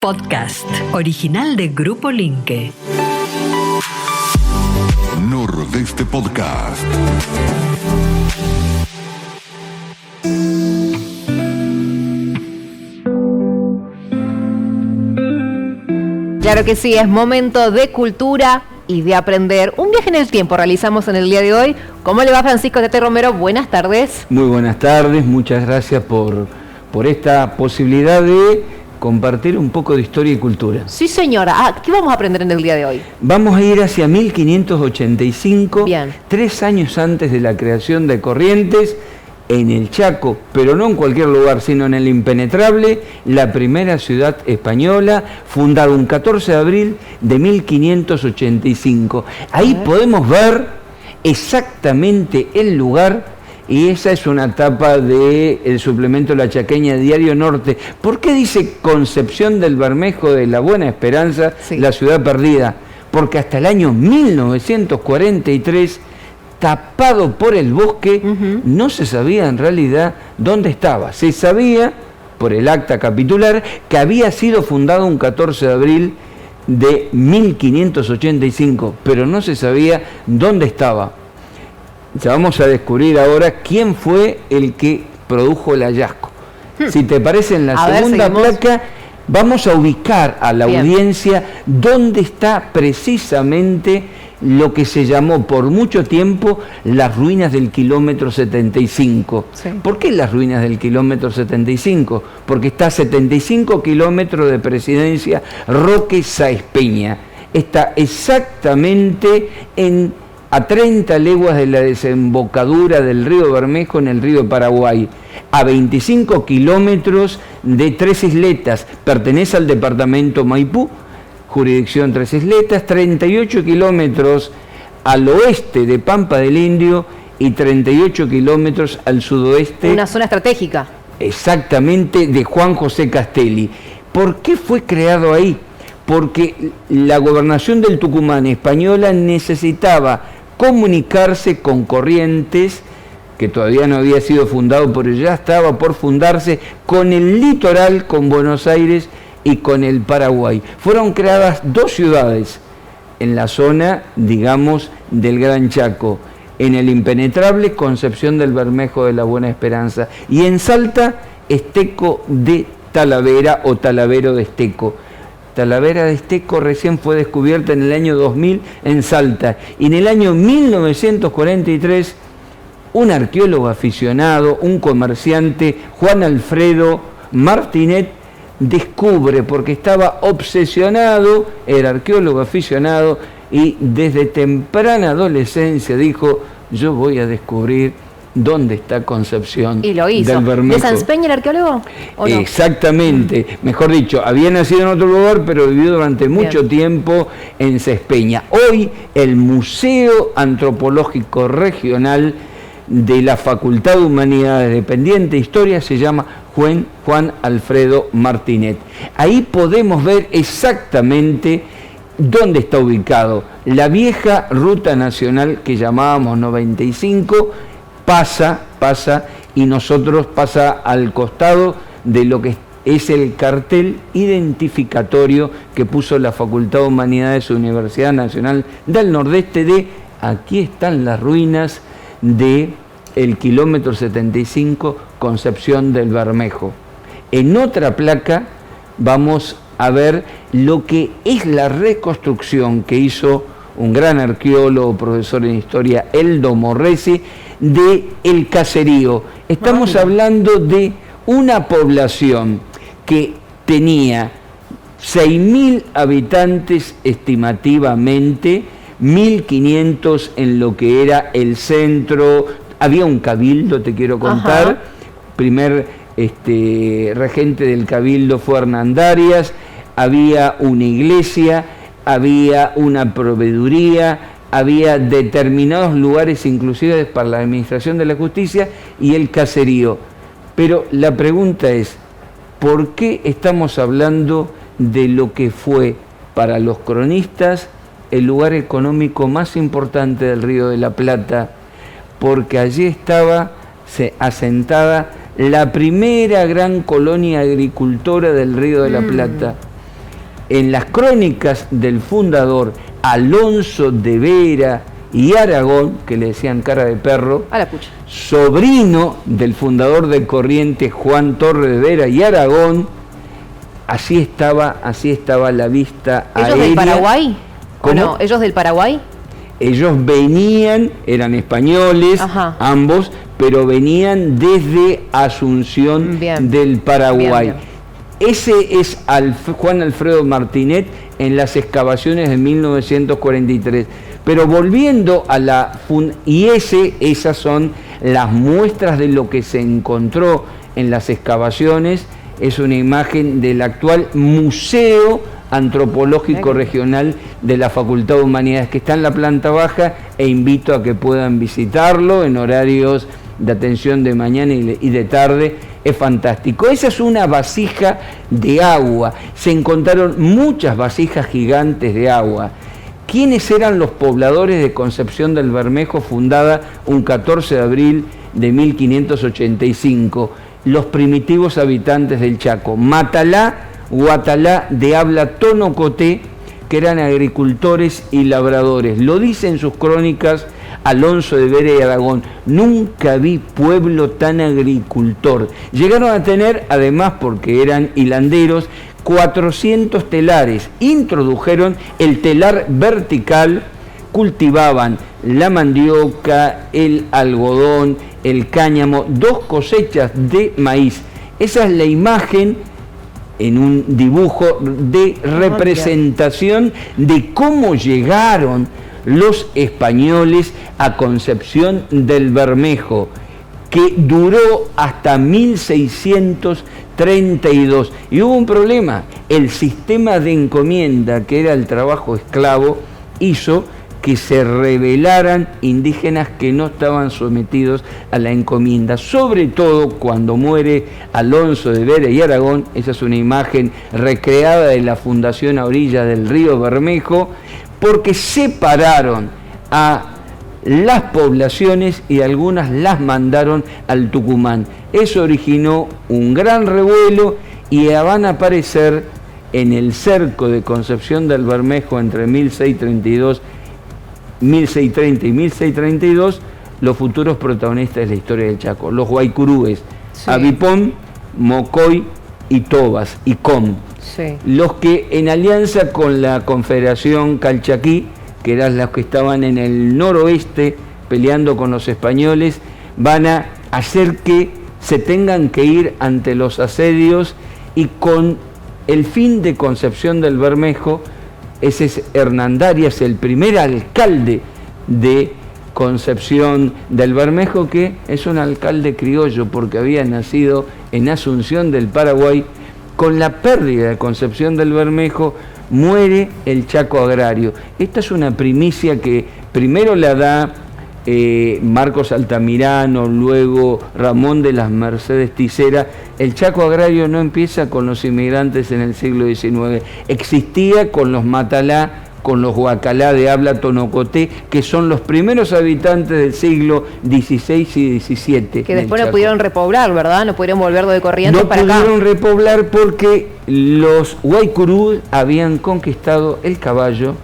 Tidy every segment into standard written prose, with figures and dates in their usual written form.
Podcast original de Grupo Linke. Nordeste Podcast. Claro que sí, es momento de cultura y de aprender. Un viaje en el tiempo realizamos en el día de hoy. ¿Cómo le va, Francisco Tete Romero? Buenas tardes. Muy buenas tardes, muchas gracias por esta posibilidad de compartir un poco de historia y cultura. Sí, señora. ¿Qué vamos a aprender en el día de hoy? Vamos a ir hacia 1585, Bien. 3 años antes de la creación de Corrientes, en el Chaco, pero no en cualquier lugar, sino en el Impenetrable, la primera ciudad española, fundada un 14 de abril de 1585. Ahí podemos ver exactamente el lugar. Y esa es una tapa del suplemento La Chaqueña, Diario Norte. ¿Por qué dice Concepción del Bermejo de la Buena Esperanza, sí, la ciudad perdida? Porque hasta el año 1943, tapado por el bosque, no se sabía en realidad dónde estaba. Se sabía, por el acta capitular, que había sido fundado un 14 de abril de 1585, pero no se sabía dónde estaba. Ya vamos a descubrir ahora quién fue el que produjo el hallazgo. Si te parece, en la segunda placa vamos a ubicar a la audiencia dónde está precisamente lo que se llamó por mucho tiempo las ruinas del kilómetro 75. Sí. ¿Por qué las ruinas del kilómetro 75? Porque está a 75 kilómetros de Presidencia Roque Sáez Peña. Está exactamente a 30 leguas de la desembocadura del río Bermejo en el río Paraguay, a 25 kilómetros de Tres Isletas, pertenece al departamento Maipú, jurisdicción Tres Isletas, 38 kilómetros al oeste de Pampa del Indio y 38 kilómetros al sudoeste. Una zona estratégica. Exactamente, de Juan José Castelli. ¿Por qué fue creado ahí? Porque la gobernación del Tucumán española necesitaba comunicarse con Corrientes, que todavía no había sido fundado, pero ya estaba por fundarse, con el litoral, con Buenos Aires y con el Paraguay. Fueron creadas 2 ciudades en la zona, digamos, del Gran Chaco. En el Impenetrable, Concepción del Bermejo de la Buena Esperanza. Y en Salta, Esteco de Talavera o Talavero de Esteco. Talavera de Esteco recién fue descubierta en el año 2000 en Salta. Y en el año 1943, un arqueólogo aficionado, un comerciante, Juan Alfredo Martinet, descubre, porque estaba obsesionado, era arqueólogo aficionado, y desde temprana adolescencia dijo: yo voy a descubrir dónde está Concepción. Y lo hizo. Del Bermejo. ¿De Sáez Peña el arqueólogo? ¿O no? Exactamente. Mejor dicho, había nacido en otro lugar, pero vivió durante mucho tiempo en Sáez Peña. Hoy el Museo Antropológico Regional de la Facultad de Humanidades dependiente de Historia se llama Juan Alfredo Martinet. Ahí podemos ver exactamente dónde está ubicado. La vieja ruta nacional que llamábamos 95 pasa y nosotros pasa al costado de lo que es el cartel identificatorio que puso la Facultad de Humanidades de la Universidad Nacional del Nordeste de: aquí están las ruinas de el kilómetro 75, Concepción del Bermejo. En otra placa vamos a ver lo que es la reconstrucción que hizo un gran arqueólogo, profesor en historia, Eldo Morresi, de el caserío. Estamos hablando de una población que tenía 6.000 habitantes estimativamente, 1.500 en lo que era el centro. Había un cabildo, te quiero contar. Primer regente del cabildo fue Hernandarias. Había una iglesia, había una proveeduría, había determinados lugares inclusive para la administración de la justicia y el caserío. Pero la pregunta es: ¿por qué estamos hablando de lo que fue para los cronistas el lugar económico más importante del Río de la Plata? Porque allí estaba asentada la primera gran colonia agricultora del Río de la Plata. en las crónicas del fundador Alonso de Vera y Aragón, que le decían cara de perro, A la pucha. sobrino del fundador de Corrientes, Juan Torres de Vera y Aragón, así estaba la vista aérea. ¿Ellos del Paraguay? ¿Cómo? ¿O no? ¿Ellos del Paraguay? Ellos venían, eran españoles, Ajá. ambos, pero venían desde Asunción Bien. del Paraguay. Bien, Ese es Juan Alfredo Martinet en las excavaciones de 1943. Pero volviendo a esas son las muestras de lo que se encontró en las excavaciones. Es una imagen del actual Museo Antropológico Regional de la Facultad de Humanidades, que está en la planta baja, e invito a que puedan visitarlo en horarios de atención de mañana y de tarde. Es fantástico. Esa es una vasija de agua. Se encontraron muchas vasijas gigantes de agua. ¿Quiénes eran los pobladores de Concepción del Bermejo, fundada un 14 de abril de 1585? Los primitivos habitantes del Chaco, Matalá, Guatalá, de habla tonocoté, que eran agricultores y labradores. Lo dice en sus crónicas Alonso de Vera y Aragón: nunca vi pueblo tan agricultor. Llegaron a tener, además porque eran hilanderos, 400 telares. Introdujeron el telar vertical, cultivaban la mandioca, el algodón, el cáñamo, 2 cosechas de maíz. Esa es la imagen en un dibujo de representación de cómo llegaron los españoles a Concepción del Bermejo, que duró hasta 1632. Y hubo un problema: el sistema de encomienda, que era el trabajo esclavo, hizo que se rebelaran indígenas que no estaban sometidos a la encomienda, sobre todo cuando muere Alonso de Vera y Aragón. Esa es una imagen recreada de la fundación a orillas del río Bermejo, porque separaron a las poblaciones y algunas las mandaron al Tucumán. Eso originó un gran revuelo y van a aparecer en el cerco de Concepción del Bermejo entre 1630 y 1632 los futuros protagonistas de la historia del Chaco, los guaycurúes, sí. Avipón, Mocoy y Tobas y Com, sí. Los que en alianza con la Confederación Calchaquí, que eran los que estaban en el noroeste peleando con los españoles, van a hacer que se tengan que ir ante los asedios, y con el fin de Concepción del Bermejo, ese es Hernandarias, el primer alcalde de Concepción del Bermejo, que es un alcalde criollo porque había nacido en Asunción del Paraguay. Con la pérdida de Concepción del Bermejo muere el Chaco agrario. Esta es una primicia que primero la da Marcos Altamirano, luego Ramón de las Mercedes Ticera. El Chaco agrario no empieza con los inmigrantes en el siglo XIX, existía con los Matalá, con los Huacalá de habla tonocoté, que son los primeros habitantes del siglo XVI y XVII. Que después no pudieron repoblar, ¿verdad? No pudieron volver de Corrientes para acá. No pudieron repoblar porque los guaycurú habían conquistado el caballo.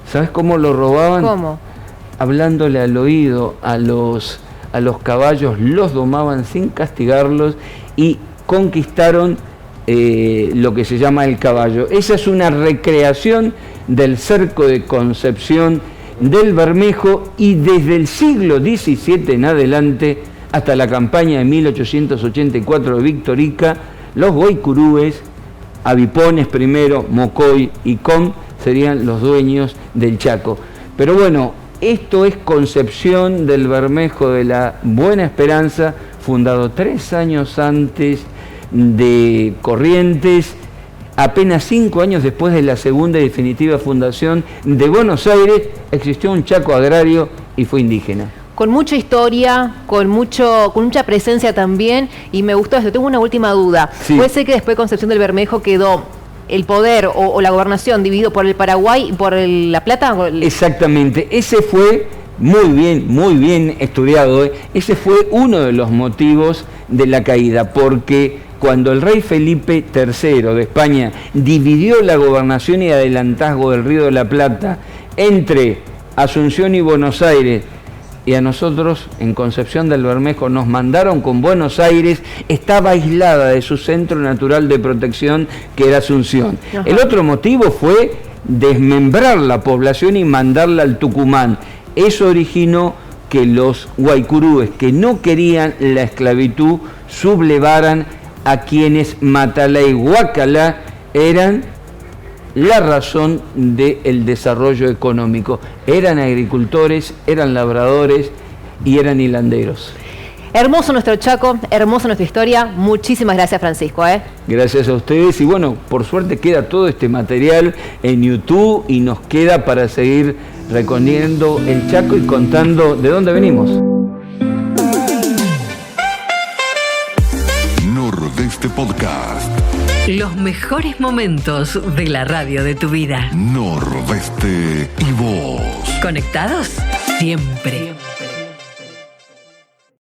¿Sabes cómo lo robaban? ¿Cómo? Hablándole al oído a los caballos, los domaban sin castigarlos y conquistaron lo que se llama el caballo. Esa es una recreación del cerco de Concepción del Bermejo, y desde el siglo XVII en adelante, hasta la campaña de 1884 de Victorica, los guaycurúes, Avipones primero, Mocoy y Com, serían los dueños del Chaco. Pero bueno, esto es Concepción del Bermejo de la Buena Esperanza, fundado 3 años antes de Corrientes, apenas 5 años después de la segunda y definitiva fundación de Buenos Aires. Existió un Chaco agrario y fue indígena. Con mucha historia, con mucha presencia también, y me gustó esto. Tengo una última duda. Sí. ¿Puede ser que después de Concepción del Bermejo quedó el poder o la gobernación dividido por el Paraguay y por La Plata? Exactamente, ese fue muy bien estudiado. Ese fue uno de los motivos de la caída, porque cuando el rey Felipe III de España dividió la gobernación y adelantazgo del Río de la Plata entre Asunción y Buenos Aires, y a nosotros en Concepción del Bermejo nos mandaron con Buenos Aires, estaba aislada de su centro natural de protección, que era Asunción. Ajá. El otro motivo fue desmembrar la población y mandarla al Tucumán. Eso originó que los guaycurúes, que no querían la esclavitud, sublevaran a quienes Matalá y Guacalá eran la razón del desarrollo económico. Eran agricultores, eran labradores y eran hilanderos. Hermoso nuestro Chaco, hermosa nuestra historia. Muchísimas gracias, Francisco. Gracias a ustedes y bueno, por suerte queda todo este material en YouTube y nos queda para seguir recorriendo el Chaco y contando de dónde venimos. Nordeste Podcast. Los mejores momentos de la radio de tu vida. Nordeste y vos. ¿Conectados? Siempre.